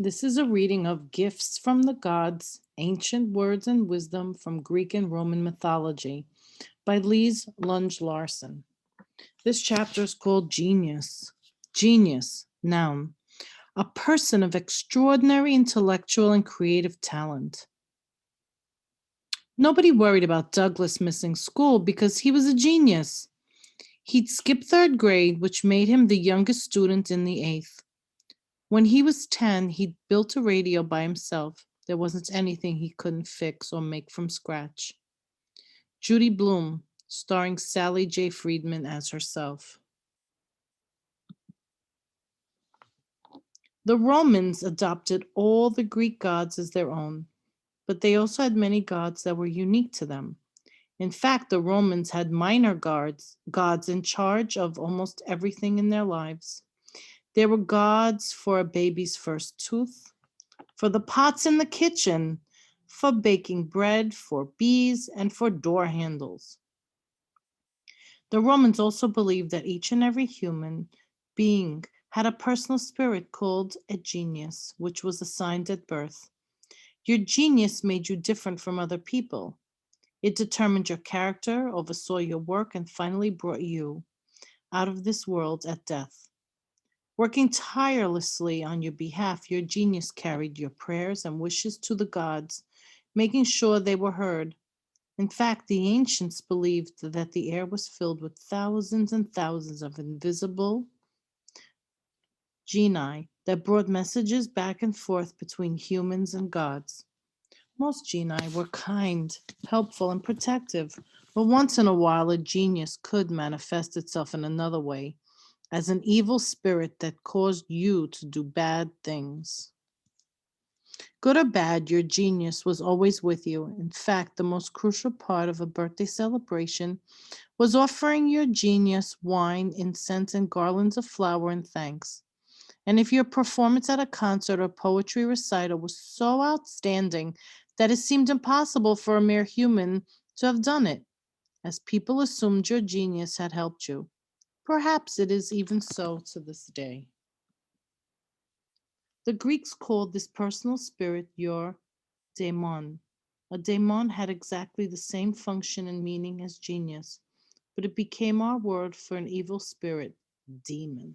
This is a reading of Gifts from the Gods, Ancient Words and Wisdom from Greek and Roman Mythology by Lise Lunge Larson. This chapter is called Genius. Genius, noun, a person of extraordinary intellectual and creative talent. Nobody worried about Douglas missing school because he was a genius. He'd skipped third grade, which made him the youngest student in the eighth. When he was 10, he'd built a radio by himself. There wasn't anything he couldn't fix or make from scratch. Judy Blume, starring Sally J. Friedman as herself. The Romans adopted all the Greek gods as their own, but they also had many gods that were unique to them. In fact, the Romans had minor gods in charge of almost everything in their lives. There were gods for a baby's first tooth, for the pots in the kitchen, for baking bread, for bees, and for door handles. The Romans also believed that each and every human being had a personal spirit called a genius, which was assigned at birth. Your genius made you different from other people. It determined your character, oversaw your work, and finally brought you out of this world at death. Working tirelessly on your behalf, your genius carried your prayers and wishes to the gods, making sure they were heard. In fact, the ancients believed that the air was filled with thousands and thousands of invisible genii that brought messages back and forth between humans and gods. Most genii were kind, helpful, and protective, but once in a while a genius could manifest itself in another way, as an evil spirit that caused you to do bad things. Good or bad, your genius was always with you. In fact, the most crucial part of a birthday celebration was offering your genius wine, incense, and garlands of flower in thanks. And if your performance at a concert or poetry recital was so outstanding that it seemed impossible for a mere human to have done it, as people assumed your genius had helped you. Perhaps it is even so to this day. The Greeks called this personal spirit your daemon. A daemon had exactly the same function and meaning as genius, but it became our word for an evil spirit, demon.